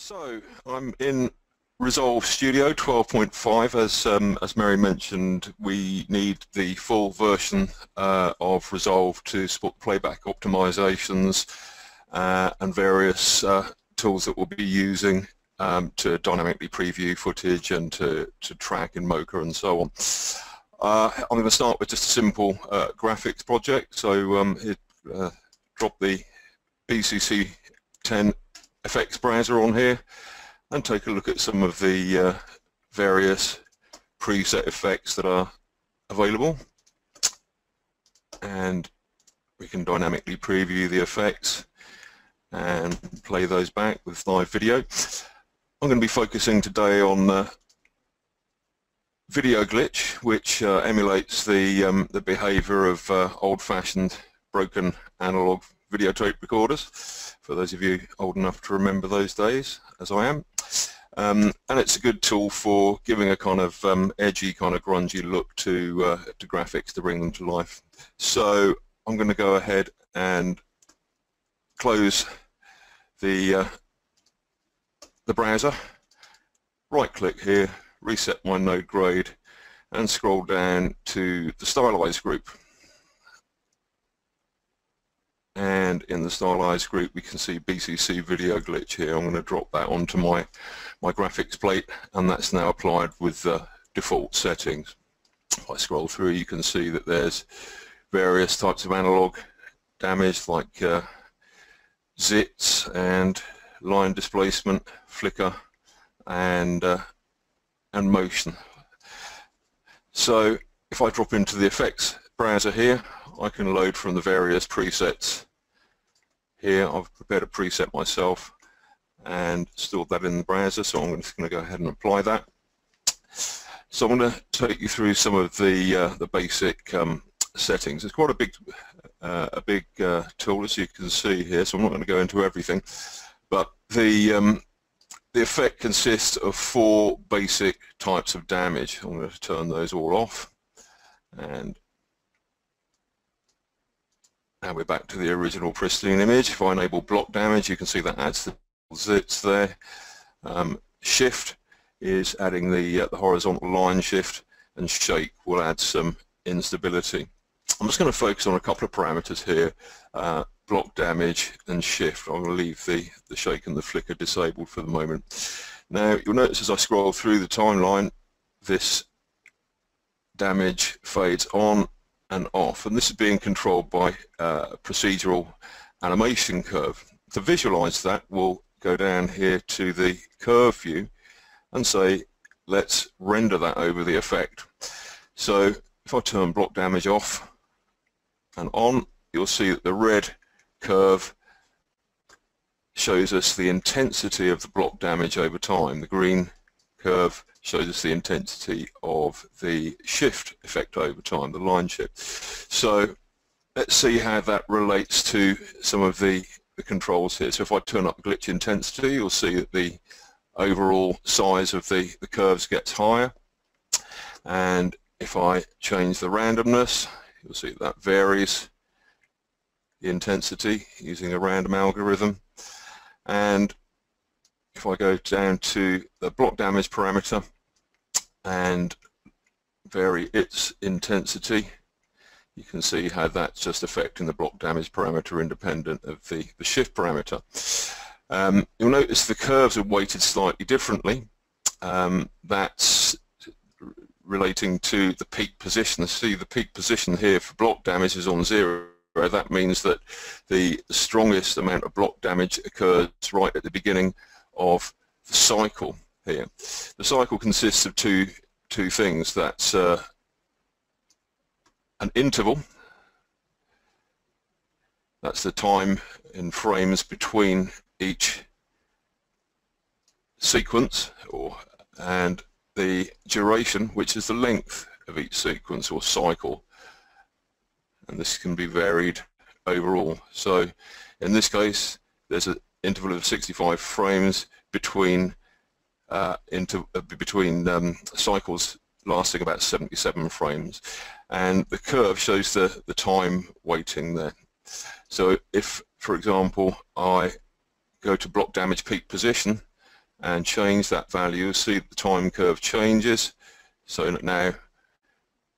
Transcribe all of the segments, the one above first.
So I'm in Resolve Studio 12.5. As Mary mentioned, we need the full version of Resolve to support playback optimizations and various tools that we'll be using to dynamically preview footage and to track in Mocha and so on. I'm going to start with just a simple graphics project. So drop the BCC 10 effects browser on here and take a look at some of the various preset effects that are available, and we can dynamically preview the effects and play those back with live video. I'm going to be focusing today on video glitch, which emulates the behavior of old-fashioned broken analog videotape recorders, for those of you old enough to remember those days, as I am. And it's a good tool for giving a kind of edgy, kind of grungy look to graphics to bring them to life. So I'm going to go ahead and close the browser, right-click here, reset my node grade, and scroll down to the Stylize group. And in the Stylize group we can see BCC video glitch here. I'm going to drop that onto my graphics plate, and that's now applied with the default settings. If I scroll through, you can see that there's various types of analog damage like zits and line displacement, flicker, and motion. So if I drop into the effects browser here, I can load from the various presets here. I've prepared a preset myself and stored that in the browser, so I'm just going to go ahead and apply that. So I'm going to take you through some of the basic settings. It's quite a big tool, as you can see here, so I'm not going to go into everything, but the effect consists of 4 basic types of damage. I'm going to turn those all off, and now we're back to the original pristine image. If I enable block damage, you can see that adds the zits there. Shift is adding the horizontal line shift, and shake will add some instability. I'm just going to focus on a couple of parameters here, block damage and shift. I'm going to leave the shake and the flicker disabled for the moment. Now you'll notice as I scroll through the timeline, this damage fades on and off, and this is being controlled by a procedural animation curve. To visualize that, we'll go down here to the curve view and say let's render that over the effect. So if I turn block damage off and on, you'll see that the red curve shows us the intensity of the block damage over time. The green curve shows us the intensity of the shift effect over time, the line shift. So let's see how that relates to some of the controls here. So if I turn up glitch intensity, you'll see that the overall size of the curves gets higher, and if I change the randomness, you'll see that varies the intensity using a random algorithm. And if I go down to the block damage parameter and vary its intensity, you can see how that's just affecting the block damage parameter independent of the shift parameter. You'll notice the curves are weighted slightly differently. That's relating to the peak position. See, the peak position here for block damage is on 0. That means that the strongest amount of block damage occurs right at the beginning of the cycle here. The cycle consists of two things. That's an interval. That's the time in frames between each sequence, and the duration, which is the length of each sequence or cycle, and this can be varied overall. So in this case there's an interval of 65 frames between cycles lasting about 77 frames, and the curve shows the time weighting there. So if, for example, I go to block damage peak position, and change that value, you'll see the time curve changes. So now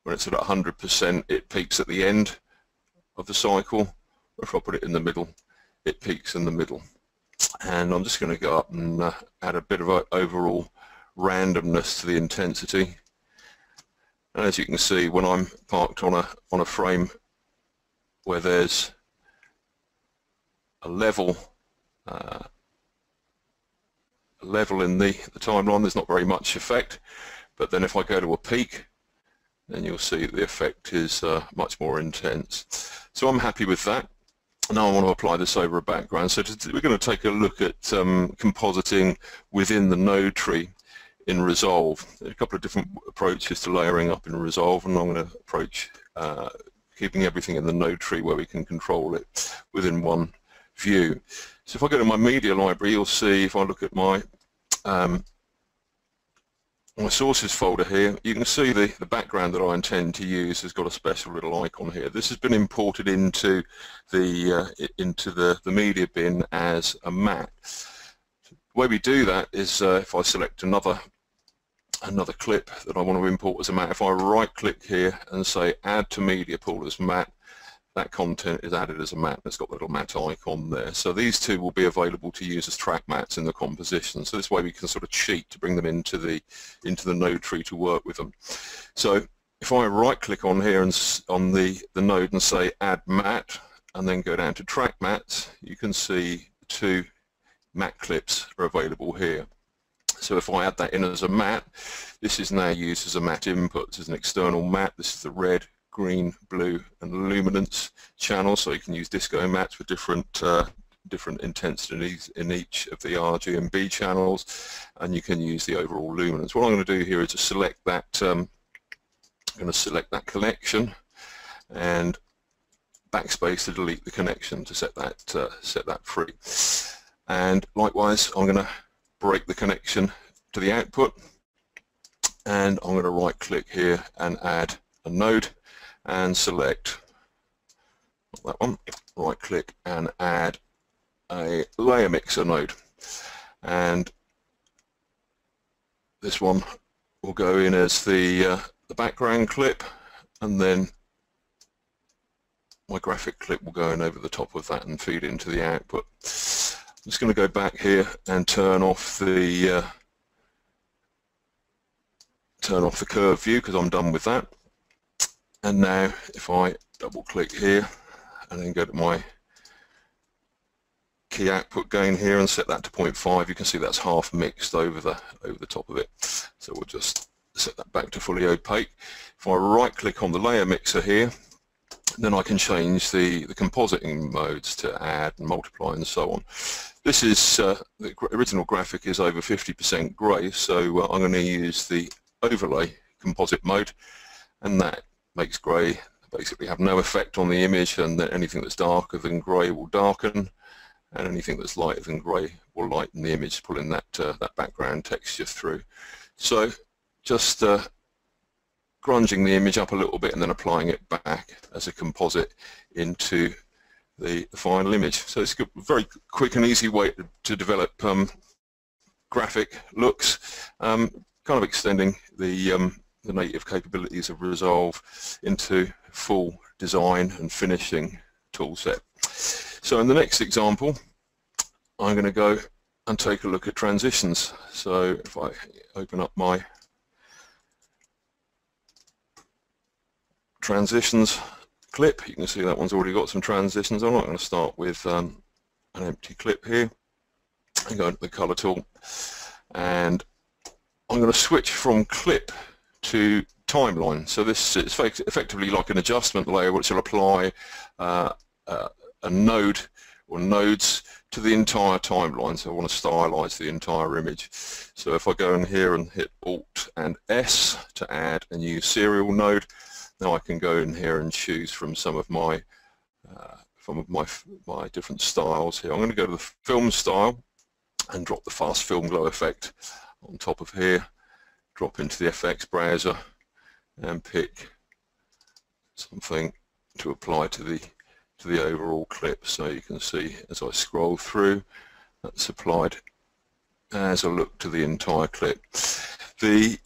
when it's at 100%, it peaks at the end of the cycle. If I put it in the middle, it peaks in the middle. And I'm just going to go up and add a bit of overall randomness to the intensity. And as you can see, when I'm parked on a frame where there's a level in the timeline, there's not very much effect. But then if I go to a peak, then you'll see the effect is much more intense. So I'm happy with that. Now I want to apply this over a background. So we're going to take a look at compositing within the node tree in Resolve. There are a couple of different approaches to layering up in Resolve, and I'm going to approach keeping everything in the node tree where we can control it within one view. So if I go to my media library, you'll see if I look at my my sources folder here, you can see the background that I intend to use has got a special little icon here. This has been imported into the media bin as a mat. The way we do that is if I select another clip that I want to import as a mat, if I right click here and say add to media pool as mat, that content is added as a mat. It's got the little mat icon there. So these two will be available to use as track mats in the composition. So this way we can sort of cheat to bring them into the node tree to work with them. So if I right click on here and on the node and say add mat and then go down to track mats, you can see two mat clips are available here. So if I add that in as a mat, this is now used as a mat input. This is an external mat. This is the red, green, blue and luminance channels, so you can use disco mats with different intensities in each of the RG and B channels, and you can use the overall luminance. What I'm going to do here is to select that I'm going to select that connection and backspace to delete the connection to set that free. And likewise I'm going to break the connection to the output, and I'm going to right click here and add a node and select that one, right click and add a layer mixer node, and this one will go in as the background clip, and then my graphic clip will go in over the top of that and feed into the output. I'm just going to go back here and turn off the curve view because I'm done with that. And now if I double click here and then go to my key output gain here and set that to 0.5, you can see that's half mixed over the top of it. So we'll just set that back to fully opaque. If I right click on the layer mixer here, then I can change the compositing modes to add and multiply and so on. This is the original graphic is over 50% grey, so I'm going to use the overlay composite mode, and that makes grey basically have no effect on the image, and then anything that's darker than grey will darken, and anything that's lighter than grey will lighten the image, pulling that background texture through. So just grunging the image up a little bit and then applying it back as a composite into the final image. So it's a very quick and easy way to develop graphic looks, kind of extending the native capabilities of Resolve into full design and finishing toolset. So in the next example, I'm going to go and take a look at transitions. So if I open up my transitions clip, you can see that one's already got some transitions on. I'm going to start with an empty clip here and go into the color tool, and I'm going to switch from clip to timeline. So this is effectively like an adjustment layer which will apply a node or nodes to the entire timeline. So I want to stylize the entire image. So if I go in here and hit Alt and S to add a new serial node, now I can go in here and choose from some of my different styles here. I'm going to go to the film style and drop the fast film glow effect on top of here, drop into the FX browser and pick something to apply to the overall clip. So you can see as I scroll through, that's applied as I look to the entire clip. The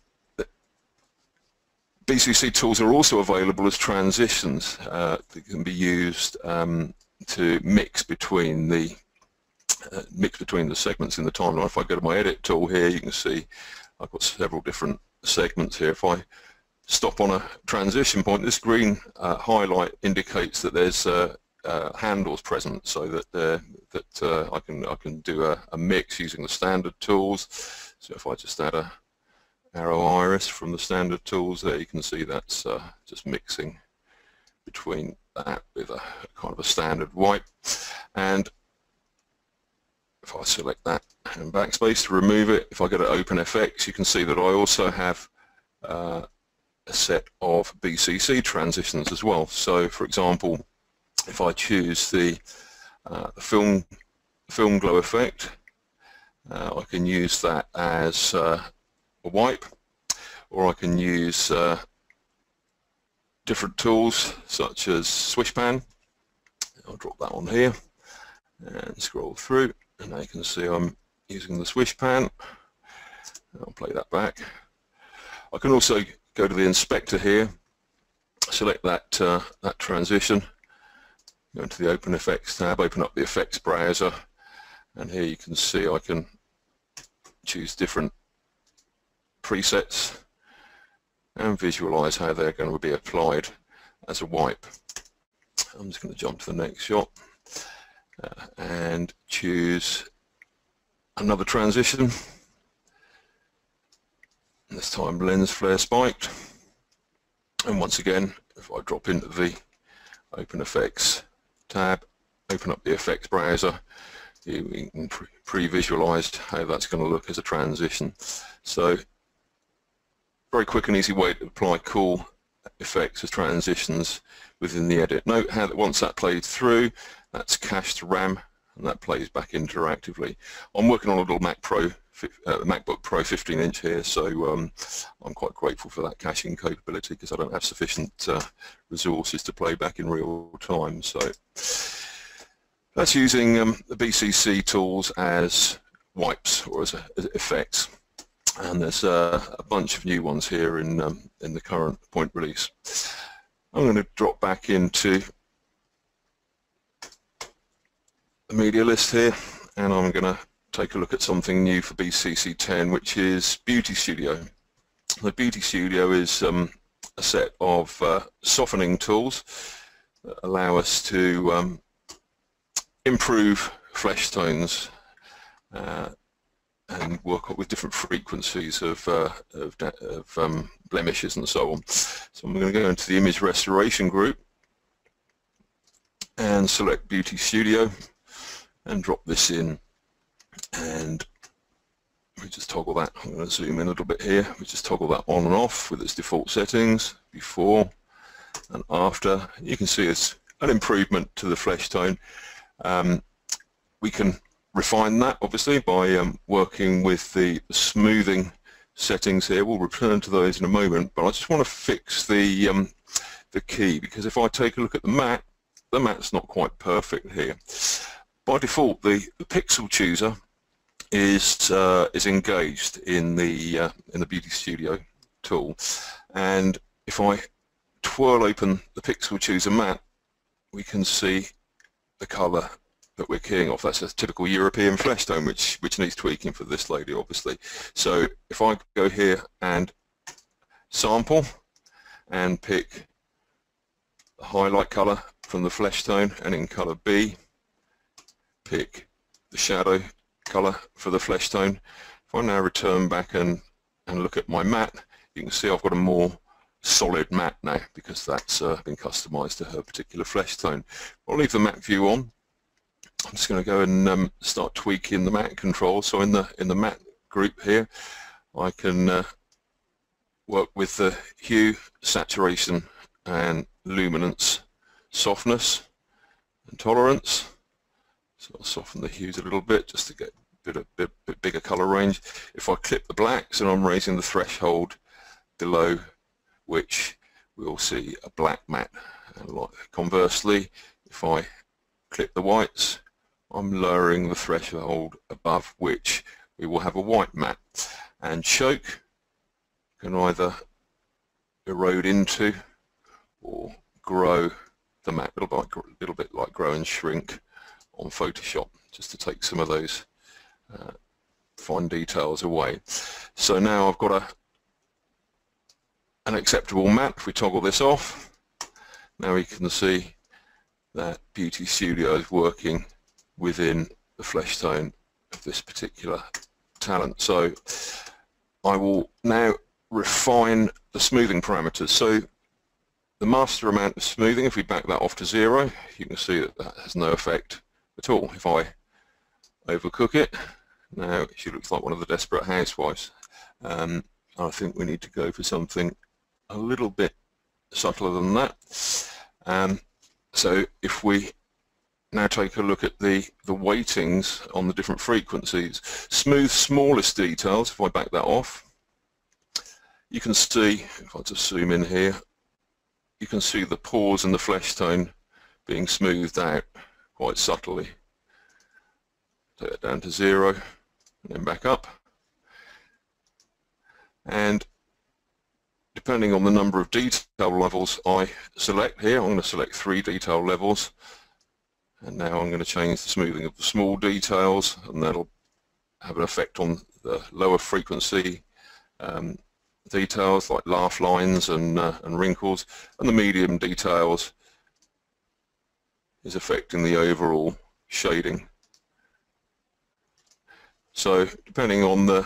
BCC tools are also available as transitions that can be used to mix between the segments in the timeline. If I go to my edit tool here, you can see I've got several different segments here. If I stop on a transition point, this green highlight indicates that there's handles present, so that I can do a mix using the standard tools. So if I just add a arrow iris from the standard tools there, you can see that's just mixing between that with a kind of a standard wipe. And if I select that and backspace to remove it, if I go to OpenFX, you can see that I also have a set of BCC transitions as well. So for example, if I choose the film glow effect, I can use that as a wipe, or I can use different tools such as Swish Pan. I'll drop that on here and scroll through, and now you can see I'm using the Swish Pan. I'll play that back. I can also go to the inspector here, select that that transition, go into the OpenFX tab, open up the effects browser, and here you can see I can choose different presets and visualize how they're going to be applied as a wipe. I'm just going to jump to the next shot and choose another transition, this time lens flare spiked, and once again if I drop into the OpenFX tab, open up the effects browser, here we can pre-visualize how that's going to look as a transition. So very quick and easy way to apply cool effects as transitions within the edit. Note how that once that plays through, that's cached to RAM and that plays back interactively. I'm working on a little MacBook Pro 15-inch here, so I'm quite grateful for that caching capability because I don't have sufficient resources to play back in real time. So that's using the BCC tools as wipes or as effects. And there's a bunch of new ones here in the current point release. I'm going to drop back into the media list here, and I'm going to take a look at something new for BCC 10, which is Beauty Studio. The Beauty Studio is a set of softening tools that allow us to improve flesh tones and work with different frequencies of blemishes and so on. So I'm going to go into the image restoration group and select Beauty Studio and drop this in, and we just toggle that. I'm going to zoom in a little bit here. We just toggle that on and off with its default settings, before and after. You can see it's an improvement to the flesh tone. We can refine that obviously by working with the smoothing settings here. We'll return to those in a moment, but I just want to fix the key, because if I take a look at the mat's not quite perfect here. By default, the pixel chooser is engaged in the Beauty Studio tool, and if I twirl open the pixel chooser mat, we can see the colour that we're keying off. That's a typical European flesh tone, which needs tweaking for this lady, obviously. So if I go here and sample and pick the highlight colour from the flesh tone, and in colour B, pick the shadow colour for the flesh tone. If I now return back and look at my matte, you can see I've got a more solid matte now, because that's been customised to her particular flesh tone. I'll leave the matte view on. I'm just going to go and start tweaking the matte control. So in the matte group here, I can work with the hue, saturation and luminance, softness and tolerance. So I'll soften the hues a little bit just to get a bit bigger color range. If I clip the blacks, and I'm raising the threshold below which we'll see a black matte. And conversely, if I clip the whites, I'm lowering the threshold above which we will have a white mat. And choke can either erode into or grow the mat, a little bit like grow and shrink on Photoshop, just to take some of those fine details away. So now I've got an acceptable mat. If we toggle this off, now we can see that Beauty Studio is working within the flesh tone of this particular talent. So I will now refine the smoothing parameters. So the master amount of smoothing, if we back that off to 0, you can see that that has no effect at all. If I overcook it, now she looks like one of the Desperate Housewives. I think we need to go for something a little bit subtler than that. So if we now take a look at the weightings on the different frequencies, smooth smallest details, if I back that off, you can see, if I just zoom in here, you can see the pores in the flesh tone being smoothed out quite subtly. Take that down to 0 and then back up. And depending on the number of detail levels I select here, I'm going to select 3 detail levels. And now I'm going to change the smoothing of the small details, and that'll have an effect on the lower frequency details like laugh lines and wrinkles, and the medium details is affecting the overall shading. So depending on the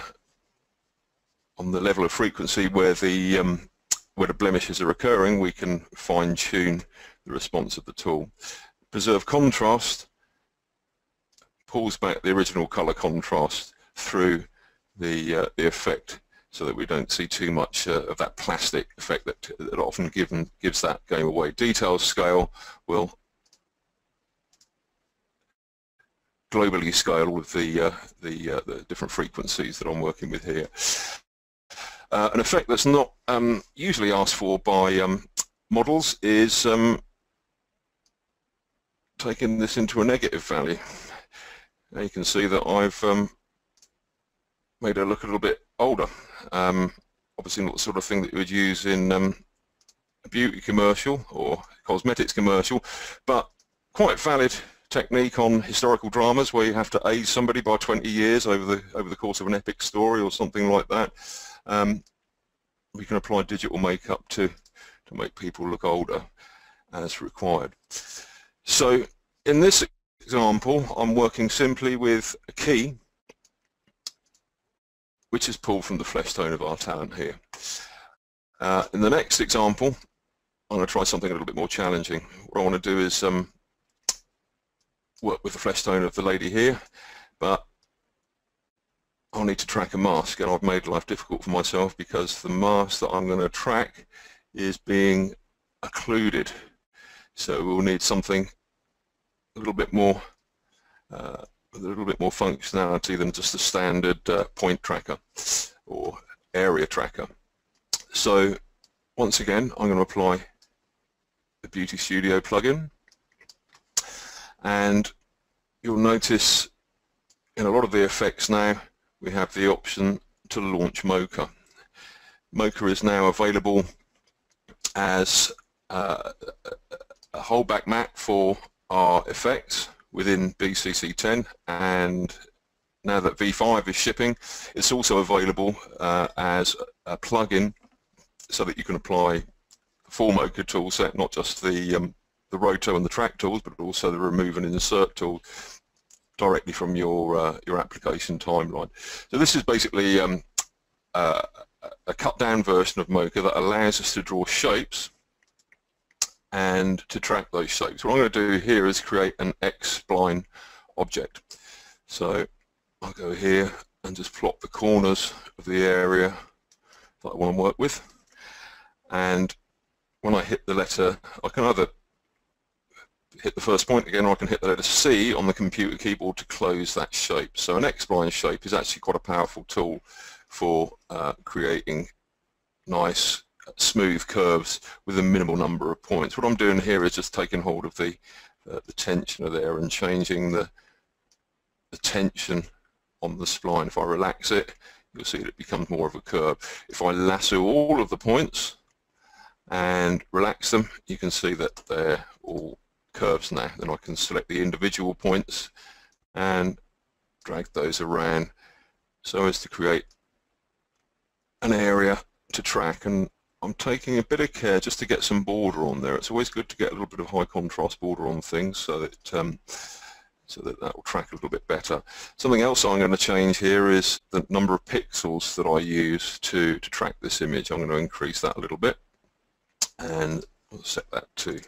level of frequency where the blemishes are occurring, we can fine-tune the response of the tool. Preserve contrast pulls back the original color contrast through the effect, so that we don't see too much of that plastic effect that often gives that game away. Detail scale will globally scale with the different frequencies that I'm working with here. An effect that's not usually asked for by models is taking this into a negative value. Now you can see that I've made her look a little bit older. Obviously not the sort of thing that you would use in a beauty commercial or cosmetics commercial, but quite valid technique on historical dramas where you have to age somebody by 20 years over the course of an epic story or something like that. We can apply digital makeup to make people look older as required. So in this example, I'm working simply with a key which is pulled from the flesh tone of our talent here. In the next example, I'm going to try something a little bit more challenging. What I want to do is work with the flesh tone of the lady here, but I'll need to track a mask, and I've made life difficult for myself because the mask that I'm going to track is being occluded. So we'll need something a little bit more functionality than just a standard point tracker or area tracker. So once again, I'm going to apply the Beauty Studio plugin, and you'll notice in a lot of the effects now we have the option to launch Mocha. Mocha is now available as a holdback mat for our effects within BCC 10, and now that V5 is shipping, it's also available as a plugin so that you can apply the full Mocha tool set, not just the roto and the track tools, but also the remove and insert tool directly from your application timeline. So this is basically a cut down version of Mocha that allows us to draw shapes and to track those shapes. What I'm going to do here is create an X-spline object. So I'll go here and just plot the corners of the area that I want to work with, and when I hit the letter, I can either hit the first point again, or I can hit the letter C on the computer keyboard to close that shape. So an X-spline shape is actually quite a powerful tool for creating nice smooth curves with a minimal number of points. What I'm doing here is just taking hold of the tensioner there and changing the tension on the spline. If I relax it, you'll see that it becomes more of a curve. If I lasso all of the points and relax them, you can see that they're all curves now. Then I can select the individual points and drag those around so as to create an area to track. And I'm taking a bit of care just to get some border on there. It's always good to get a little bit of high contrast border on things so that that will track a little bit better. Something else I'm going to change here is the number of pixels that I use to track this image. I'm going to increase that a little bit, and I'll set that to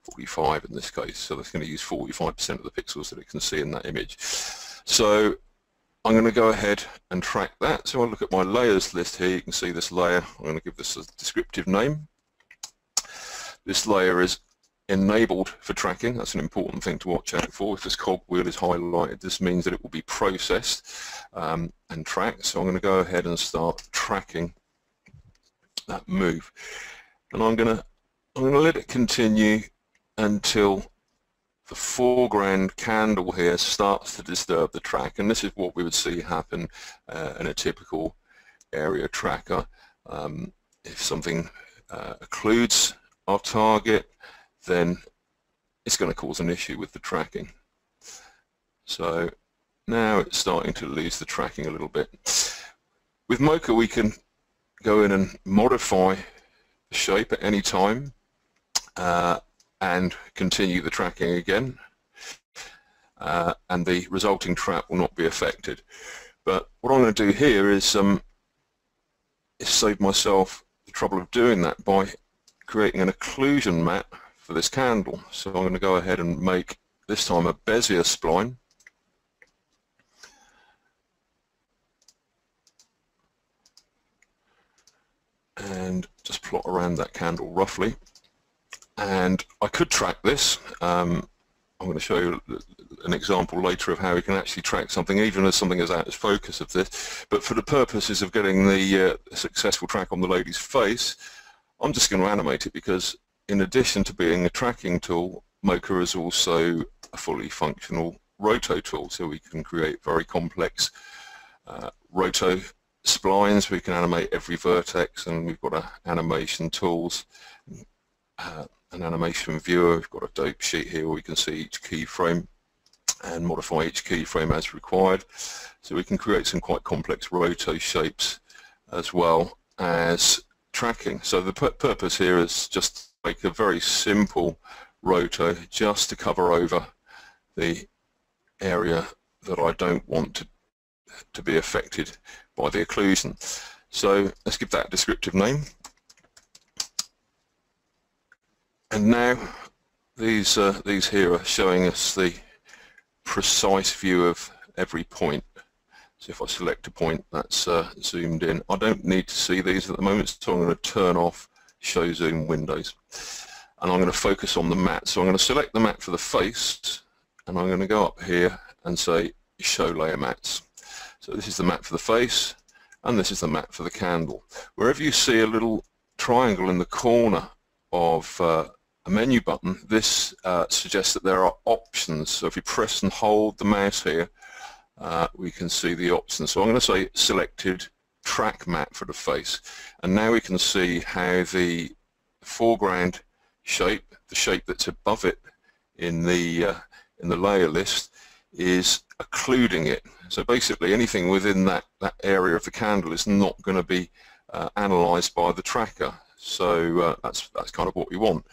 45 in this case, so that's going to use 45% of the pixels that it can see in that image. So I'm going to go ahead and track that. So I'll look at my layers list here. You can see this layer. I'm going to give this a descriptive name. This layer is enabled for tracking. That's an important thing to watch out for. If this cogwheel is highlighted, this means that it will be processed and tracked. So I'm going to go ahead and start tracking that move. And I'm going to let it continue until the foreground candle here starts to disturb the track, and this is what we would see happen in a typical area tracker. If something occludes our target, then it's going to cause an issue with the tracking. So now it's starting to lose the tracking a little bit. With Mocha we can go in and modify the shape at any time and continue the tracking again, and the resulting track will not be affected. But what I'm going to do here is save myself the trouble of doing that by creating an occlusion mat for this candle. So I'm going to go ahead and make this time a Bezier spline, and just plot around that candle roughly. And I could track this. I'm going to show you an example later of how we can actually track something, even as something is out of focus of this. But for the purposes of getting the successful track on the lady's face, I'm just going to animate it, because in addition to being a tracking tool, Mocha is also a fully functional roto tool. So we can create very complex roto splines. We can animate every vertex, and we've got animation tools. An animation viewer. We've got a dope sheet here where we can see each keyframe and modify each keyframe as required. So we can create some quite complex roto shapes as well as tracking. So the purpose here is just to make a very simple roto just to cover over the area that I don't want to be affected by the occlusion. So let's give that a descriptive name. And now these here are showing us the precise view of every point. So if I select a point, that's zoomed in. I don't need to see these at the moment, so I'm going to turn off show zoom windows. And I'm going to focus on the mat. So I'm going to select the mat for the face, and I'm going to go up here and say show layer mats. So this is the mat for the face, and this is the mat for the candle. Wherever you see a little triangle in the corner of a menu button, this suggests that there are options. So if you press and hold the mouse here, we can see the options. So I'm going to say selected track mat for the face, and now we can see how the foreground shape, the shape that's above it in the layer list, is occluding it. So basically anything within that area of the candle is not going to be analyzed by the tracker. So that's kind of what we want.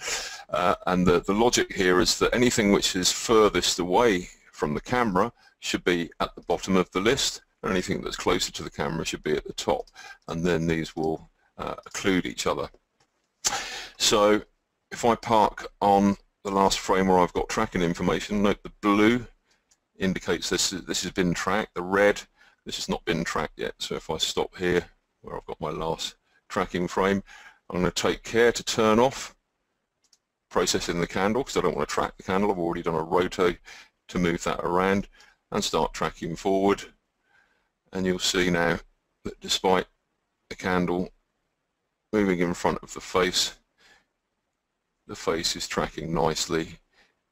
And the logic here is that anything which is furthest away from the camera should be at the bottom of the list, and anything that's closer to the camera should be at the top, and then these will occlude each other. So if I park on the last frame where I've got tracking information, note the blue indicates this has been tracked, the red, this has not been tracked yet. So if I stop here where I've got my last tracking frame, I'm going to take care to turn off processing the candle, because I don't want to track the candle. I've already done a roto to move that around, and start tracking forward. And you'll see now that despite the candle moving in front of the face is tracking nicely,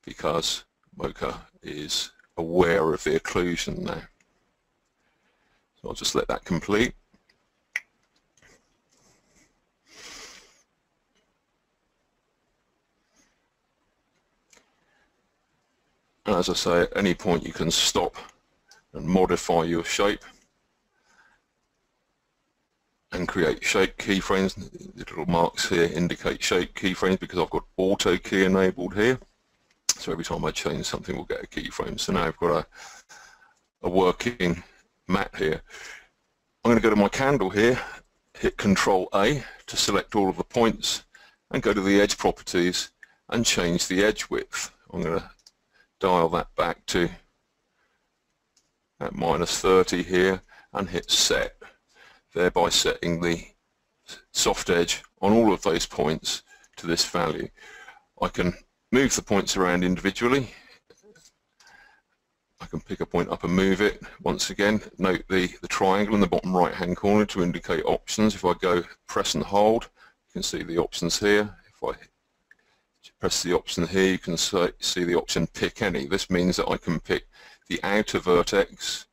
because Mocha is aware of the occlusion now. So I'll just let that complete. And as I say, at any point you can stop and modify your shape and create shape keyframes. The little marks here indicate shape keyframes because I've got auto key enabled here. So every time I change something we'll get a keyframe. So now I've got a working mat here. I'm going to go to my candle here, hit Control A to select all of the points and go to the edge properties and change the edge width. I'm going to dial that back to at -30 here and hit set, thereby setting the soft edge on all of those points to this value. I can move the points around individually. I can pick a point up and move it. Once again, note the triangle in the bottom right hand corner to indicate options. If I go press and hold, you can see the options here. If I press the option here, you can see the option pick any. This means that I can pick the outer vertex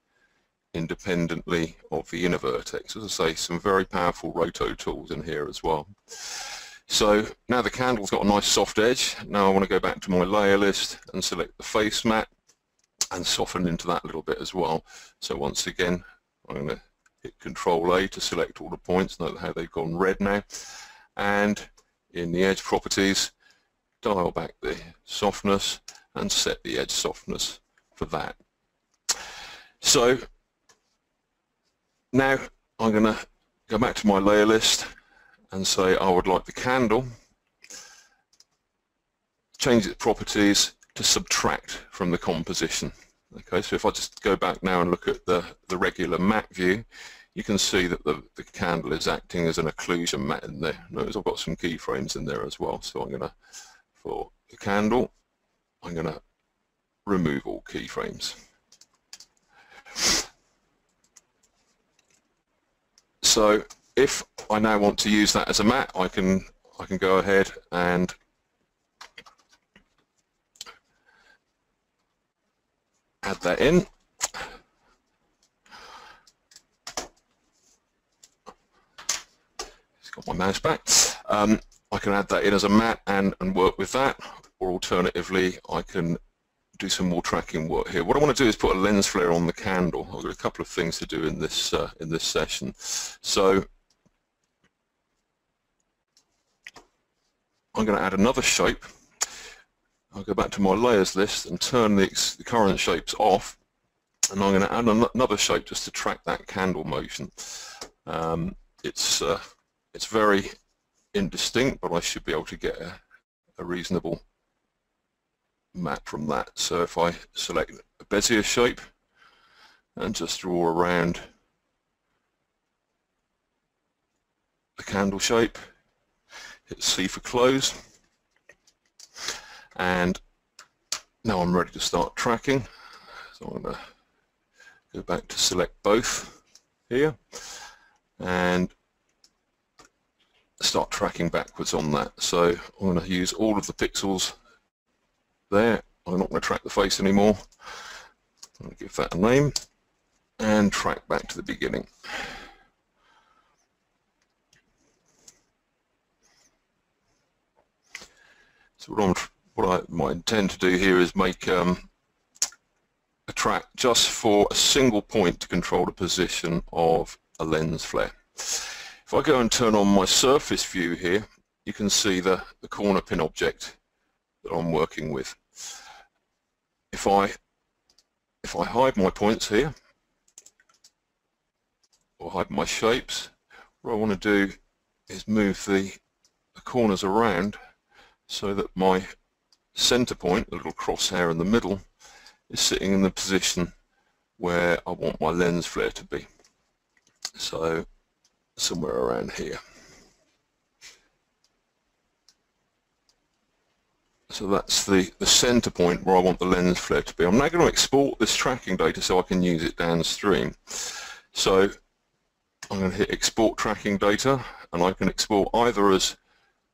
independently of the inner vertex. As I say, some very powerful roto tools in here as well. So now the candle's got a nice soft edge. Now I want to go back to my layer list and select the face mat and soften into that a little bit as well. So once again, I'm going to hit Control A to select all the points. Note how they've gone red now. And in the edge properties, dial back the softness and set the edge softness for that. So now I'm going to go back to my layer list and say I would like the candle, change its properties to subtract from the composition. Okay, so if I just go back now and look at the regular mat view, you can see that the candle is acting as an occlusion mat in there. Notice I've got some keyframes in there as well. So I'm going to, for the candle, I'm going to remove all keyframes. So if I now want to use that as a mat, I can go ahead and add that in. Just got my mouse back. I can add that in as a mat and work with that, or alternatively I can do some more tracking work here. What I want to do is put a lens flare on the candle. I've got a couple of things to do in this session. So I'm going to add another shape. I'll go back to my layers list and turn the current shapes off, and I'm going to add another shape just to track that candle motion. It's very indistinct, but I should be able to get a reasonable map from that. So if I select a Bezier shape and just draw around the candle shape, hit C for close, and now I'm ready to start tracking. So I'm going to go back to select both here and start tracking backwards on that. So I'm going to use all of the pixels there. I'm not going to track the face anymore. I'm going to give that a name and track back to the beginning. So what I might intend to do here is make a track just for a single point to control the position of a lens flare. If I go and turn on my surface view here, you can see the corner pin object that I'm working with. If I hide my points here, or hide my shapes, what I want to do is move the corners around so that my center point, the little crosshair in the middle, is sitting in the position where I want my lens flare to be. So somewhere around here. So that's the center point where I want the lens flare to be. I'm now going to export this tracking data so I can use it downstream. So I'm going to hit export tracking data, and I can export either as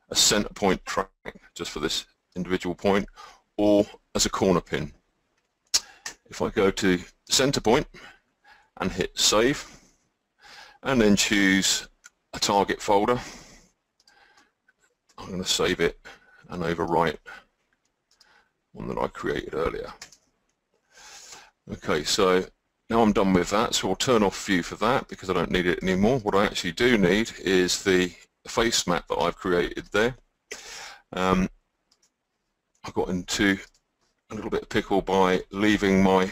a center point track just for this individual point, or as a corner pin. If I go to center point and hit save, and then choose a target folder. I'm going to save it and overwrite one that I created earlier. Okay, so now I'm done with that, so I'll turn off view for that because I don't need it anymore. What I actually do need is the face map that I've created there. I got into a little bit of pickle by leaving my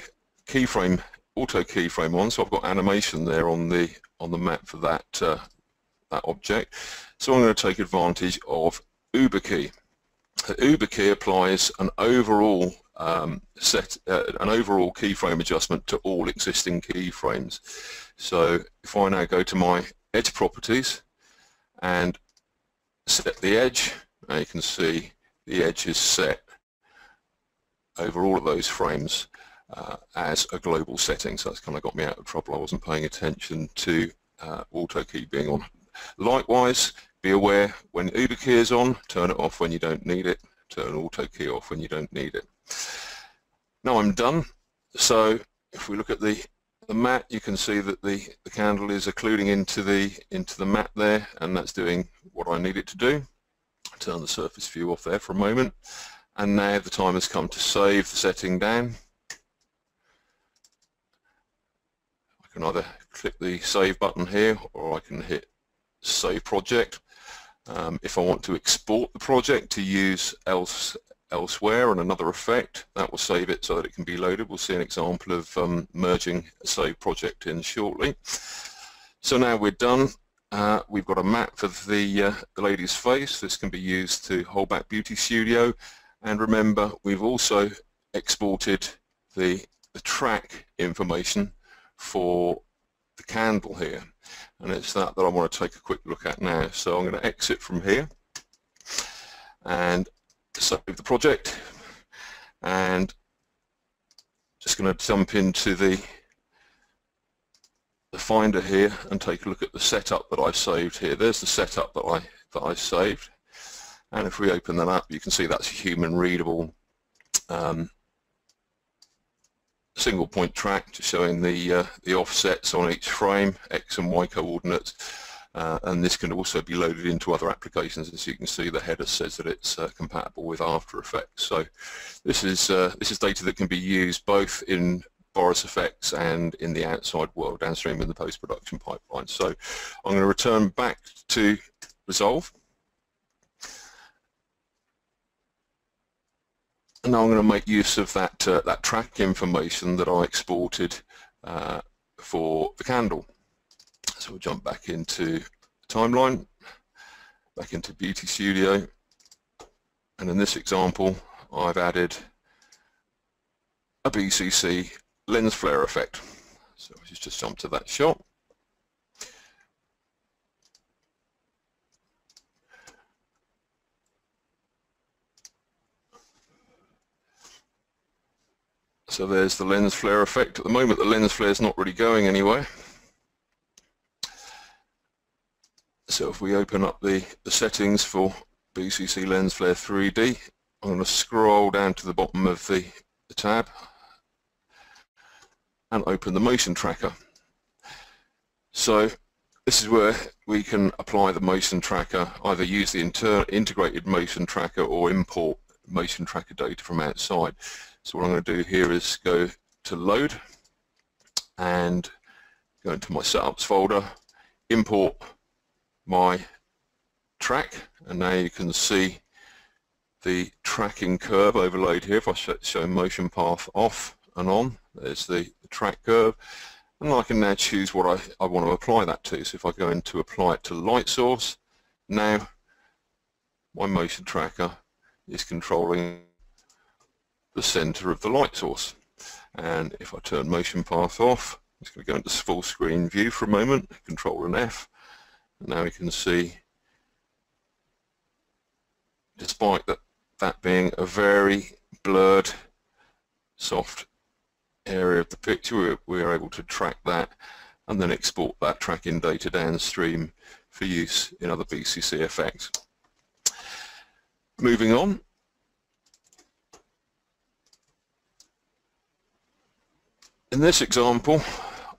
keyframe, auto keyframe on, so I've got animation there on the map for that that object. So I'm going to take advantage of UberKey. The UberKey applies an overall an overall keyframe adjustment to all existing keyframes. So if I now go to my edge properties and set the edge, now you can see the edge is set over all of those frames as a global setting. So that's kind of got me out of trouble. I wasn't paying attention to auto key being on. Likewise, be aware when UberKey is on, turn it off when you don't need it, turn auto key off when you don't need it. Now I'm done. So if we look at the mat, you can see that the candle is occluding into the mat there, and that's doing what I need it to do. Turn the surface view off there for a moment, and now the time has come to save the setting down. I can either click the save button here, or I can hit save project. If I want to export the project to use elsewhere and another effect, that will save it so that it can be loaded. We'll see an example of merging a save project in shortly. So now we're done. We've got a map for the lady's face. This can be used to hold back Beauty Studio, and remember we've also exported the track information for the candle here, and it's that I want to take a quick look at now. So I'm going to exit from here and save the project, and just going to jump into the Finder here and take a look at the setup that I've saved here. There's the setup that I saved, and if we open that up, you can see that's a human readable single point track, just showing the offsets on each frame, X and Y coordinates, and this can also be loaded into other applications. As you can see, the header says that it's compatible with After Effects. So this is data that can be used both in Boris FX and in the outside world, downstream in the post-production pipeline. So I'm going to return back to Resolve. And now I'm going to make use of that that track information that I exported for the candle. So we'll jump back into the timeline, back into Beauty Studio, and in this example I've added a BCC lens flare effect. So let's just jump to that shot. So there's the lens flare effect. At the moment the lens flare is not really going anywhere. So if we open up the settings for BCC Lens Flare 3D, I'm going to scroll down to the bottom of the tab and open the motion tracker. So this is where we can apply the motion tracker, either use the integrated motion tracker or import motion tracker data from outside. So what I'm going to do here is go to Load and go into my Setups folder, import my track, and now you can see the tracking curve overlaid here. If I show motion path off and on, there's the track curve, and I can now choose what I want to apply that to. So if I go into apply it to light source, now my motion tracker is controlling the center of the light source. And if I turn motion path off, it's going to go into full screen view for a moment, Control and F. Now we can see, despite that being a very blurred, soft area of the picture, we are able to track that and then export that tracking data downstream for use in other BCC effects. Moving on. In this example,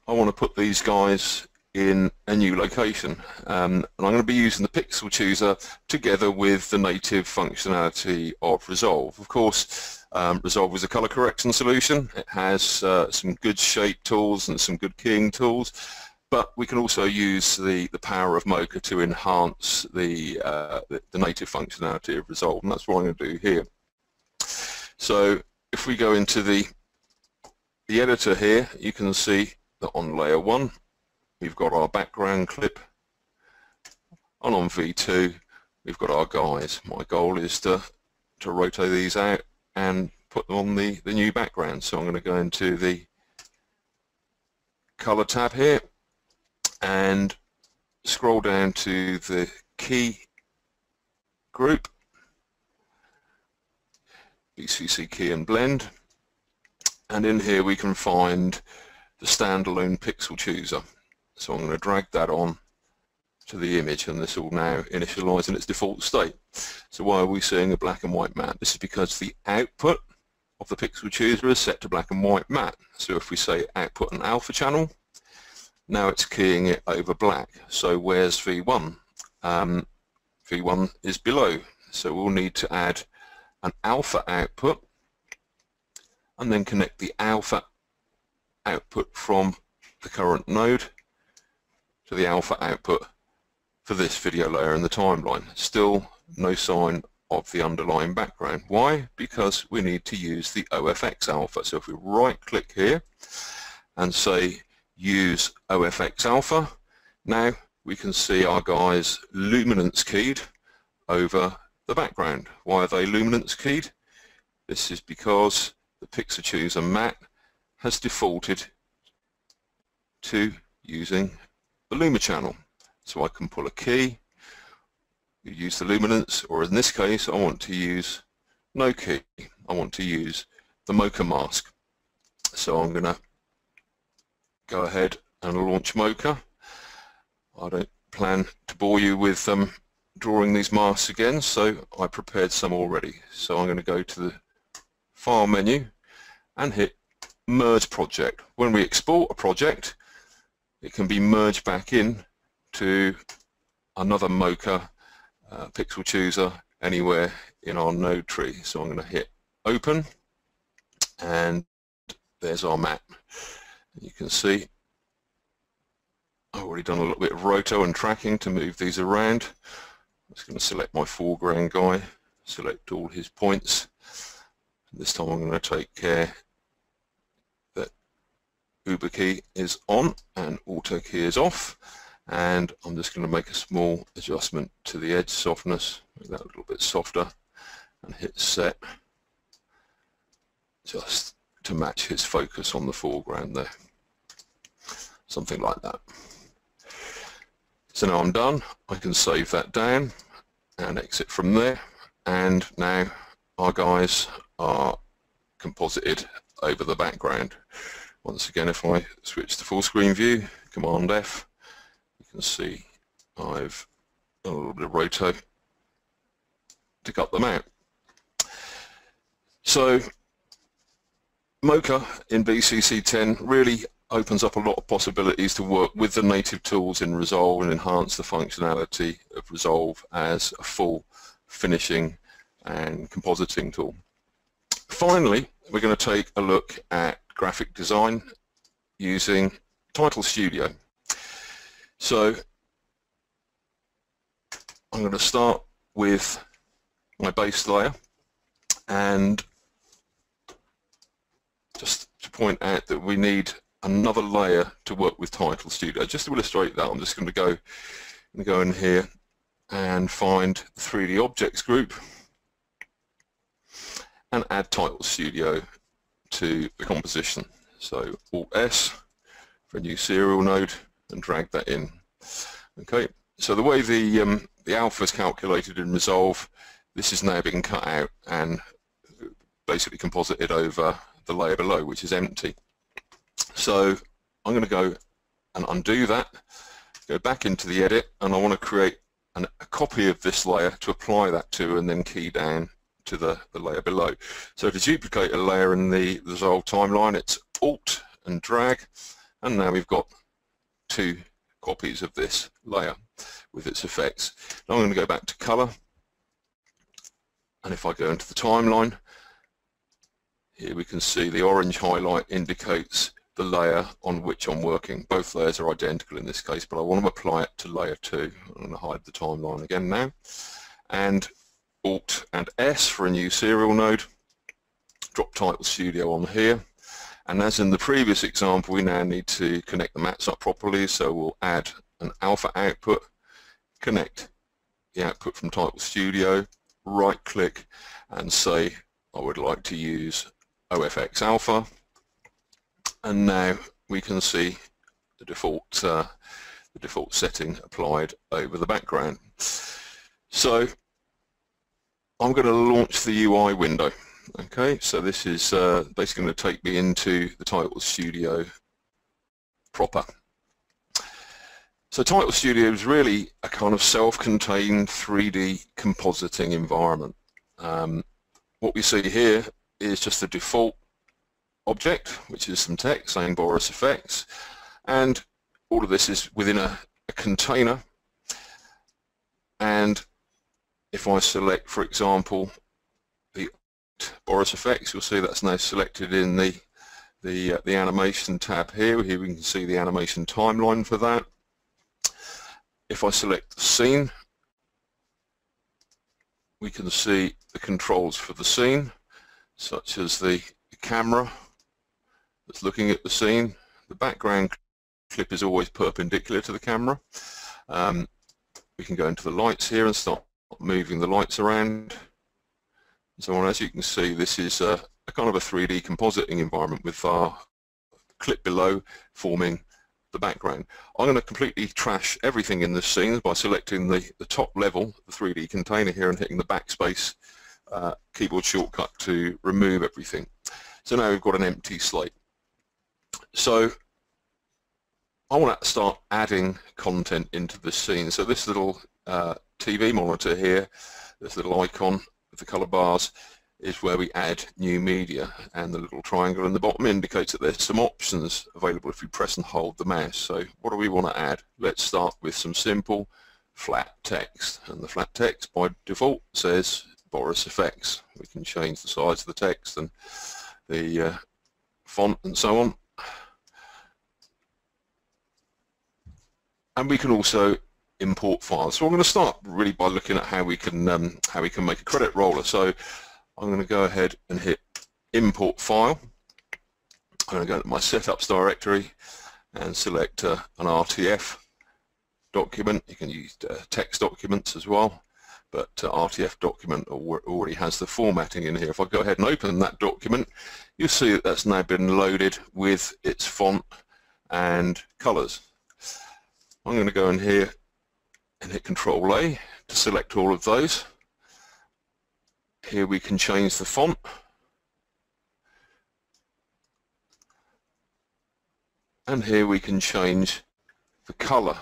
I want to put these guys in a new location. And I'm going to be using the Pixel Chooser together with the native functionality of Resolve. Of course, Resolve is a color correction solution. It has some good shape tools and some good keying tools, but we can also use the power of Mocha to enhance the native functionality of Resolve, and that's what I'm going to do here. So if we go into the editor here, you can see that on layer 1 we've got our background clip, and on V2 we've got our guys. My goal is to rotate these out and put them on the new background. So I'm going to go into the color tab here and scroll down to the key group, BCC key and blend, and in here we can find the standalone Pixel Chooser. So I'm going to drag that on to the image, and this will now initialize in its default state. So why are we seeing a black and white matte? This is because the output of the Pixel Chooser is set to black and white matte. So if we say output an alpha channel, now it's keying it over black. So where's V1? V1 is below, so we'll need to add an alpha output and then connect the alpha output from the current node to the alpha output for this video layer in the timeline. Still no sign of the underlying background. Why? Because we need to use the OFX alpha. So if we right click here and say use OFX alpha, now we can see our guys luminance keyed over the background. Why are they luminance keyed? This is because the Pixel Chooser matte has defaulted to using the Luma channel. So I can pull a key, use the luminance, or in this case I want to use no key. I want to use the Mocha mask. So I'm going to go ahead and launch Mocha. I don't plan to bore you with drawing these masks again, so I prepared some already. So I'm going to go to the File menu and hit Merge Project. When we export a project, it can be merged back in to another Mocha Pixel Chooser anywhere in our node tree. So I'm going to hit Open, and there's our map. You can see I've already done a little bit of roto and tracking to move these around. I'm just going to select my foreground guy, select all his points. This time I'm going to take care that Uber key is on and auto key is off, and I'm just going to make a small adjustment to the edge softness, make that a little bit softer, and hit set just to match his focus on the foreground there, something like that. So now I'm done. I can save that down and exit from there, and now our guys are composited over the background. Once again, if I switch to full screen view, Command F, you can see I've done a little bit of roto to cut them out. So Mocha in BCC 10 really opens up a lot of possibilities to work with the native tools in Resolve and enhance the functionality of Resolve as a full finishing and compositing tool. Finally, we're going to take a look at graphic design using Title Studio. So I'm going to start with my base layer, and just to point out that we need another layer to work with Title Studio. Just to illustrate that, I'm just going to go in here and find the 3D Objects group and add Title Studio to the composition. So Alt-S for a new serial node and drag that in. Okay, so the way the alpha is calculated in Resolve, this is now being cut out and basically composited over the layer below, which is empty. So I'm going to go and undo that, go back into the edit, and I want to create a copy of this layer to apply that to, and then key down to the layer below. So to duplicate a layer in the Resolve timeline, it's Alt and drag, and now we've got two copies of this layer with its effects. Now I'm going to go back to colour, and if I go into the timeline, here we can see the orange highlight indicates the layer on which I'm working. Both layers are identical in this case, but I want to apply it to layer 2. I'm going to hide the timeline again now, and Alt and S for a new serial node. Drop Title Studio on here, and as in the previous example, we now need to connect the mats up properly, so we'll add an alpha output, connect the output from Title Studio, right click and say I would like to use OFX alpha, and now we can see the default setting applied over the background. So I'm going to launch the UI window. Okay, so this is basically going to take me into the Title Studio proper. So Title Studio is really a kind of self-contained 3D compositing environment. What we see here is just the default object, which is some text saying Boris Effects, and all of this is within a container. And if I select, for example, the Boris Effects, you'll see that's now selected in the animation tab here. Here we can see the animation timeline for that. If I select the scene, we can see the controls for the scene, such as the camera that's looking at the scene. The background clip is always perpendicular to the camera. We can go into the lights here and start moving the lights around. So as you can see, this is a kind of a 3D compositing environment with our clip below forming the background. I'm going to completely trash everything in this scene by selecting the top level, the 3D container here, and hitting the backspace keyboard shortcut to remove everything. So now we've got an empty slate. So I want to start adding content into the scene. So this little TV monitor here, this little icon with the color bars, is where we add new media, and the little triangle in the bottom indicates that there's some options available if you press and hold the mouse. So what do we want to add? Let's start with some simple flat text, and the flat text by default says Boris Effects. We can change the size of the text and the font and so on, and we can also import files. So I'm going to start really by looking at how we can make a credit roller. So I'm going to go ahead and hit import file. I'm going to go to my setups directory and select an RTF document. You can use text documents as well, but RTF document already has the formatting in here. If I go ahead and open that document, you'll see that that's now been loaded with its font and colors. I'm going to go in here and hit Control A to select all of those. Here we can change the font. And here we can change the color.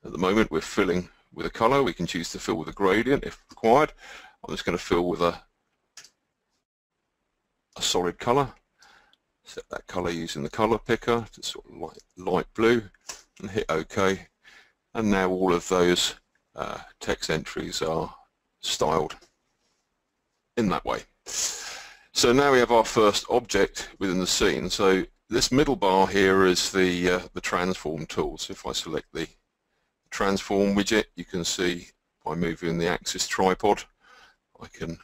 At the moment we're filling with a color. We can choose to fill with a gradient if required. I'm just going to fill with a solid color. Set that color using the color picker to sort of light blue, and hit OK. And now all of those text entries are styled in that way. So now we have our first object within the scene. So this middle bar here is the transform tool. So if I select the transform widget, you can see by moving the axis tripod, I can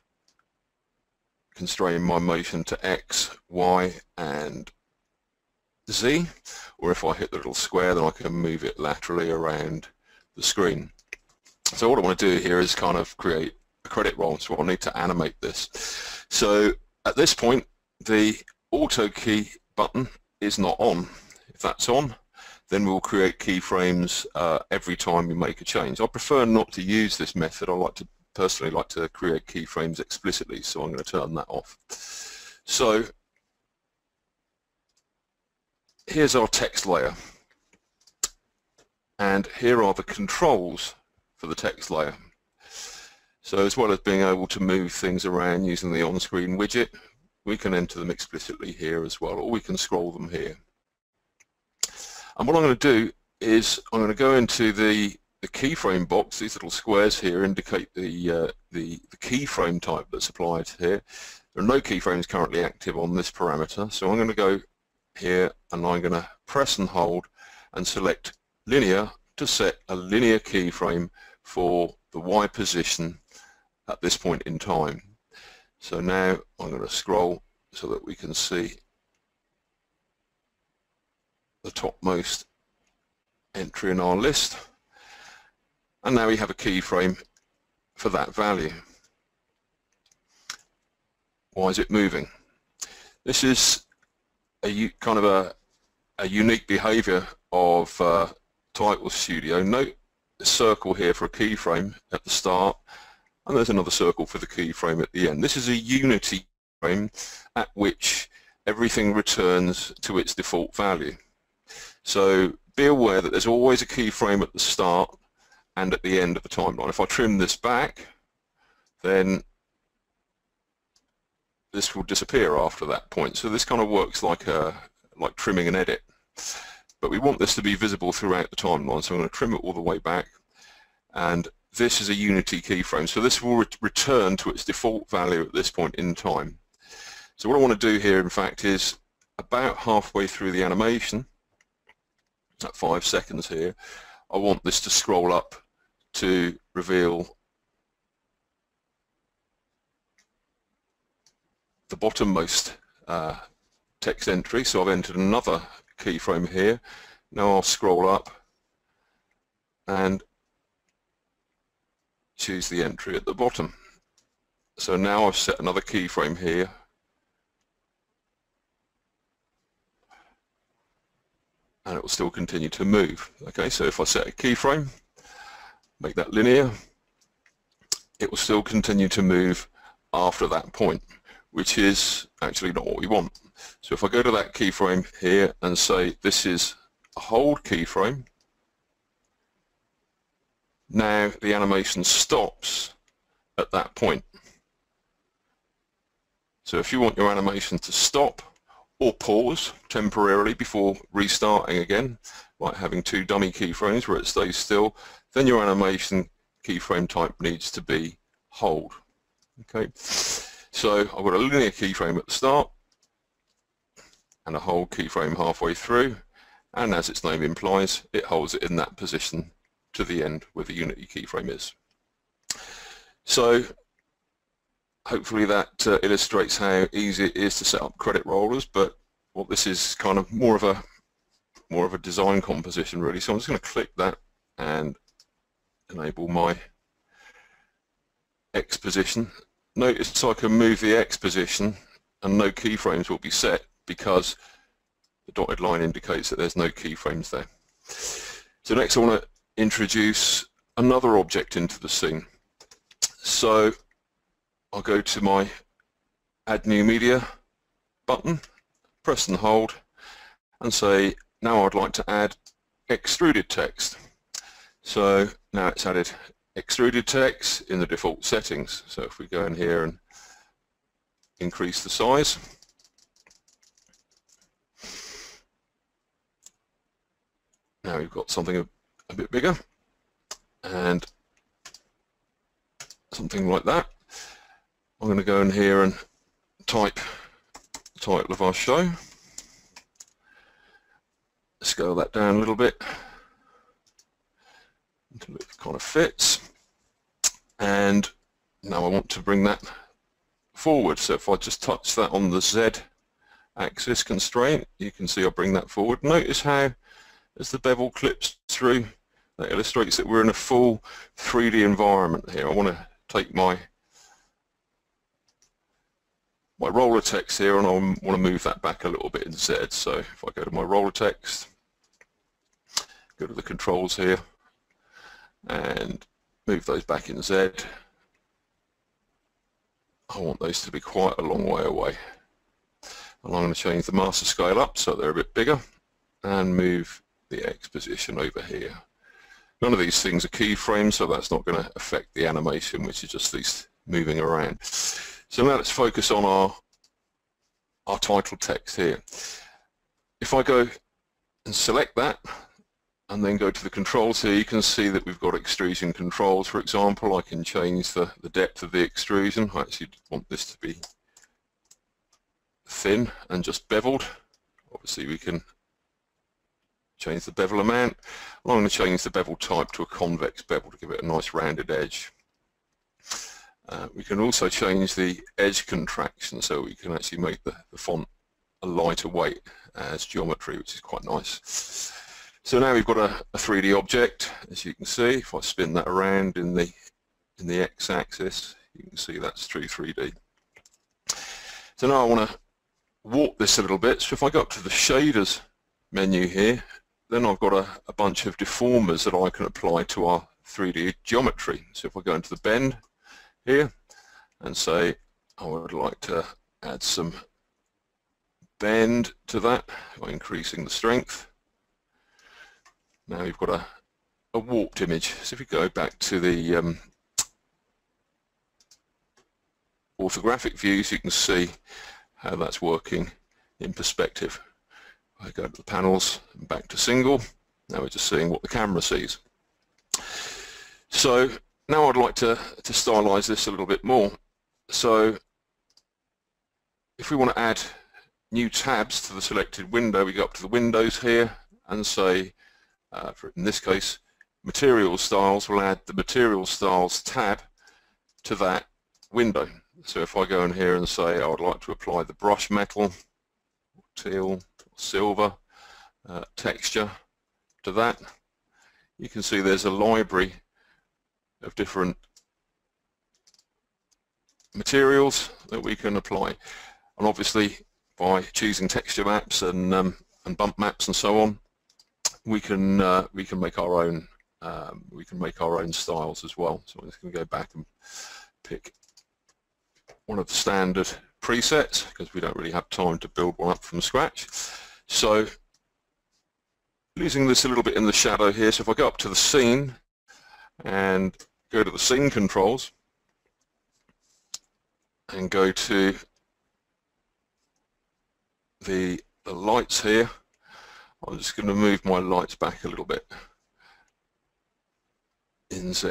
constrain my motion to X, Y, and Z, or if I hit the little square, then I can move it laterally around the screen. So what I want to do here is kind of create a credit roll, so I'll need to animate this. So at this point, the auto key button is not on. If that's on, then we'll create keyframes every time we make a change. I prefer not to use this method. I personally like to create keyframes explicitly, so I'm going to turn that off. So here's our text layer, and here are the controls for the text layer. So as well as being able to move things around using the on-screen widget, we can enter them explicitly here as well, or we can scroll them here. And what I'm going to do is I'm going to go into the keyframe box. These little squares here indicate the keyframe type that's applied here. There are no keyframes currently active on this parameter, so I'm going to go here and I'm going to press and hold and select linear to set a linear keyframe for the Y position at this point in time. So now I'm going to scroll so that we can see the topmost entry in our list, and now we have a keyframe for that value. Why is it moving? This is a kind of a unique behavior of Title Studio. Note the circle here for a keyframe at the start, and there's another circle for the keyframe at the end. This is a unity frame at which everything returns to its default value. So be aware that there's always a keyframe at the start and at the end of the timeline. If I trim this back, then this will disappear after that point. So this kind of works like trimming an edit. But we want this to be visible throughout the timeline, so I'm going to trim it all the way back. And this is a unity keyframe, so this will return to its default value at this point in time. So what I want to do here, in fact, is about halfway through the animation, at 5 seconds here, I want this to scroll up to reveal the bottommost text entry. So I've entered another keyframe here. Now I'll scroll up and choose the entry at the bottom. So now I've set another keyframe here, and it will still continue to move. Okay, so if I set a keyframe, make that linear, it will still continue to move after that point, which is actually not what we want. So if I go to that keyframe here and say this is a hold keyframe, now the animation stops at that point. So if you want your animation to stop or pause temporarily before restarting again, like having two dummy keyframes where it stays still, then your animation keyframe type needs to be hold. Okay, so I've got a linear keyframe at the start and a hold keyframe halfway through, and as its name implies, it holds it in that position to the end where the unity keyframe is. So hopefully that illustrates how easy it is to set up credit rollers, but what this is kind of more of a design composition really. So I'm just going to click that and enable my X position. Notice I can move the X position and no keyframes will be set because the dotted line indicates that there's no keyframes there. So next I want to introduce another object into the scene. So I'll go to my Add New Media button, press and hold, and say now I'd like to add extruded text. So now it's added extruded text in the default settings. So if we go in here and increase the size, now we've got something a bit bigger and something like that. I'm going to go in here and type the title of our show, scale that down a little bit until it kind of fits, and now I want to bring that forward. So if I just touch that on the Z axis constraint, you can see I bring that forward. Notice how as the bevel clips through, that illustrates that we're in a full 3D environment here. I want to take my roller text here and I want to move that back a little bit in Z. So if I go to my roller text, go to the controls here and move those back in Z, I want those to be quite a long way away. And I'm going to change the master scale up so they're a bit bigger and move the X position over here. None of these things are keyframes, so that's not going to affect the animation, which is just these moving around. So now let's focus on our title text here. If I go and select that and then go to the controls here, you can see that we've got extrusion controls. For example, I can change the depth of the extrusion. I actually want this to be thin and just beveled. Obviously we can change the bevel amount. I'm going to change the bevel type to a convex bevel to give it a nice rounded edge. We can also change the edge contraction, so we can actually make the font a lighter weight as geometry, which is quite nice. So now we've got a 3D object, as you can see. If I spin that around in the x-axis, you can see that's true 3D. So now I want to warp this a little bit. So if I go up to the shaders menu here, then I've got a bunch of deformers that I can apply to our 3D geometry. So if I go into the bend here and say I would like to add some bend to that by increasing the strength. Now we've got a warped image. So if we go back to the orthographic views, you can see how that's working in perspective. I go to the panels and back to single. Now we're just seeing what the camera sees. So now I'd like to stylize this a little bit more. So if we want to add new tabs to the selected window, we go up to the windows here and say, in this case, material styles, will add the material styles tab to that window. So if I go in here and say I would like to apply the brush metal, teal, silver texture to that, you can see there's a library of different materials that we can apply. And obviously by choosing texture maps and bump maps and so on, we can make our own styles as well. So I'm just going to go back and pick one of the standard presets because we don't really have time to build one up from scratch. So losing this a little bit in the shadow here, so if I go up to the scene and go to the scene controls and go to the lights here, I'm just going to move my lights back a little bit in Z.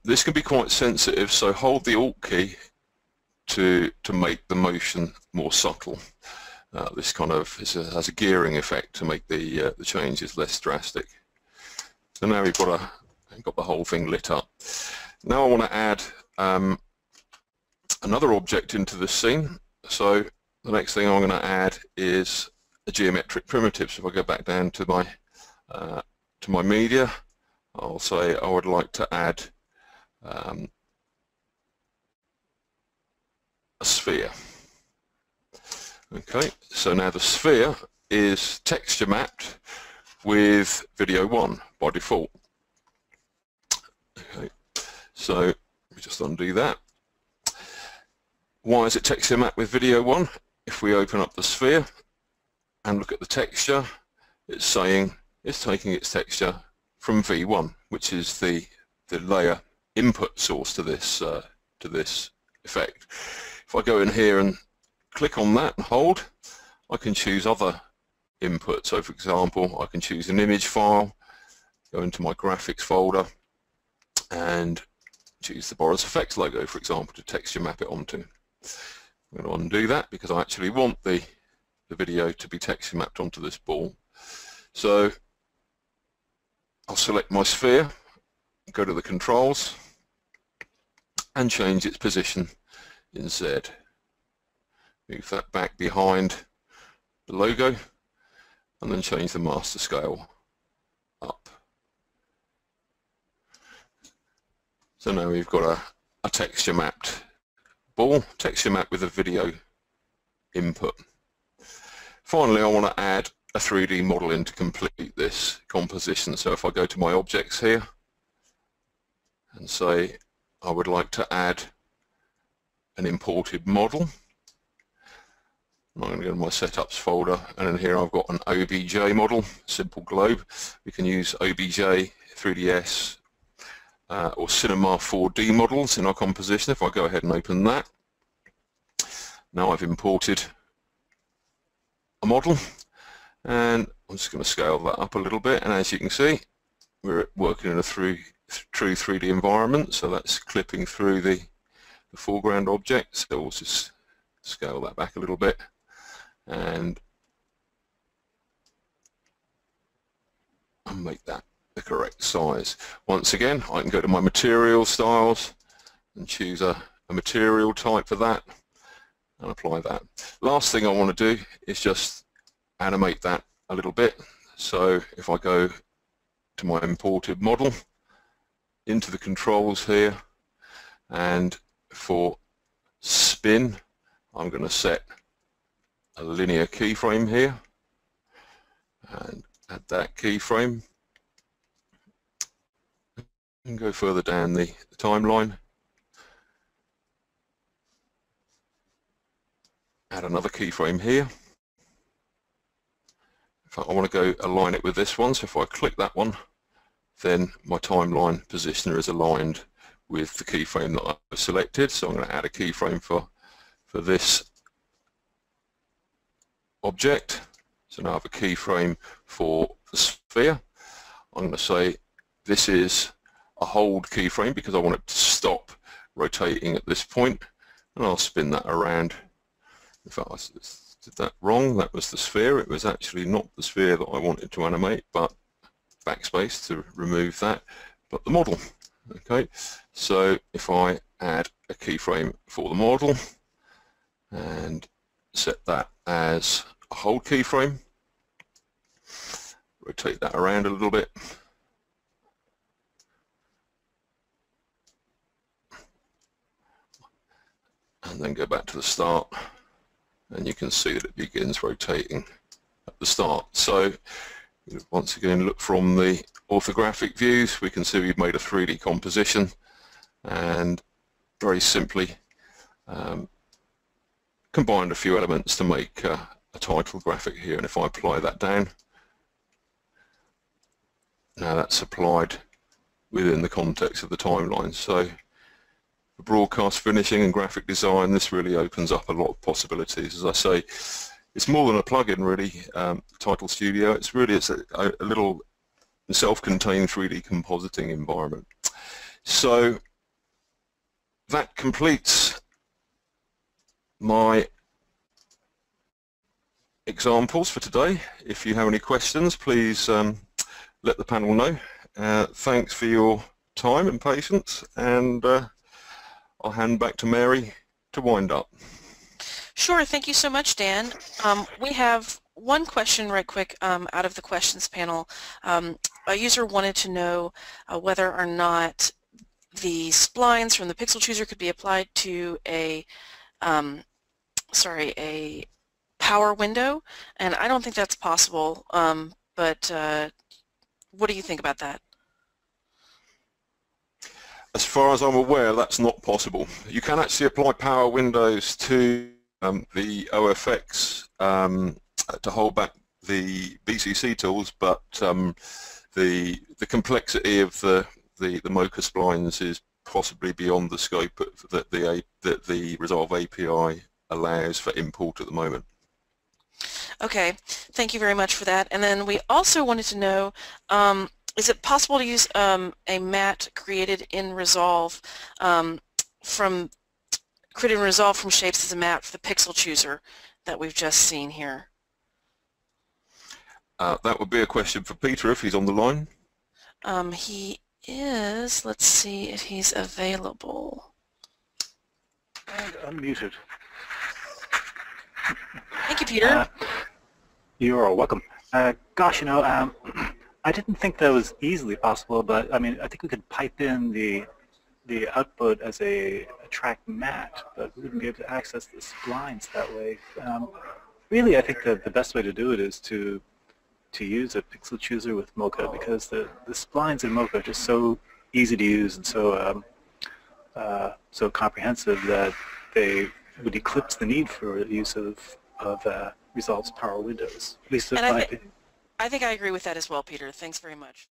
This can be quite sensitive, so hold the Alt key to make the motion more subtle. This kind of has a gearing effect to make the changes less drastic. So now we've got the whole thing lit up. Now I want to add another object into the scene. So the next thing I'm going to add is a geometric primitive. So if I go back down to my media, I'll say I would like to add a sphere. Okay, so now the sphere is texture mapped with Video 1 by default. Okay, so let me just undo that. Why is it texture mapped with Video 1? If we open up the sphere and look at the texture, it's saying it's taking its texture from V1, which is the layer input source to this effect. If I go in here and click on that and hold, I can choose other inputs. So for example, I can choose an image file, go into my graphics folder and choose the Boris FX logo, for example, to texture map it onto. I'm going to undo that because I actually want the video to be texture mapped onto this ball. So I'll select my sphere, go to the controls and change its position in Z. Move that back behind the logo and then change the master scale up. So now we've got a texture mapped ball, texture mapped with a video input. Finally, I want to add a 3D model in to complete this composition. So if I go to my objects here and say I would like to add an imported model, I'm going to go to my setups folder, and in here I've got an OBJ model, simple globe. We can use OBJ, 3ds or Cinema 4D models in our composition. If I go ahead and open that, now I've imported a model, and I'm just going to scale that up a little bit, and as you can see, we're working in a true 3D environment, so that's clipping through the foreground object. So we'll just scale that back a little bit and make that the correct size. Once again, I can go to my material styles and choose a material type for that and apply that. Last thing I want to do is just animate that a little bit. So if I go to my imported model, into the controls here, and for spin I'm going to set a linear keyframe here and add that keyframe and go further down the timeline, add another keyframe here. In fact, I want to go align it with this one, so if I click that one, then my timeline positioner is aligned with the keyframe that I've selected. So I'm going to add a keyframe for this object. So now I have a keyframe for the sphere. I'm going to say this is a hold keyframe because I want it to stop rotating at this point, and I'll spin that around. In fact, I did that wrong. That was the sphere. It was actually not the sphere that I wanted to animate, but backspace to remove that, but the model. Okay, so if I add a keyframe for the model and set that as a hold keyframe, rotate that around a little bit, and then go back to the start, and you can see that it begins rotating at the start. So once again, look from the orthographic views, we can see we've made a 3D composition and very simply combined a few elements to make a title graphic here. And if I apply that down, now that's applied within the context of the timeline. So for broadcast finishing and graphic design, this really opens up a lot of possibilities. As I say, it's more than a plugin really, Title Studio. It's a little self-contained 3D compositing environment. So that completes my examples for today. If you have any questions, please let the panel know. Thanks for your time and patience, and I'll hand back to Mary to wind up. Sure, thank you so much, Dan. We have one question right quick out of the questions panel. A user wanted to know whether or not the splines from the Pixel Chooser could be applied to a power window, and I don't think that's possible, but what do you think about that? As far as I'm aware, that's not possible. You can actually apply power windows to the OFX to hold back the BCC tools, but the complexity of the Mocha splines is possibly beyond the scope that the Resolve API allows for import at the moment. Okay, thank you very much for that. And then we also wanted to know, is it possible to use a matte created in Resolve from shapes as a matte for the Pixel Chooser that we've just seen here? That would be a question for Peter if he's on the line. He is. Let's see if he's available. And unmuted. Thank you, Peter. You're all welcome. Gosh, you know, I didn't think that was easily possible, but I mean, I think we could pipe in the output as a track matte, but we wouldn't be able to access the splines that way. Really, I think that the best way to do it is to use a Pixel Chooser with Mocha, because the splines in Mocha are just so easy to use and so so comprehensive that they would eclipse the need for the use of Resolve's power windows. At least in my opinion. I think I agree with that as well, Peter. Thanks very much.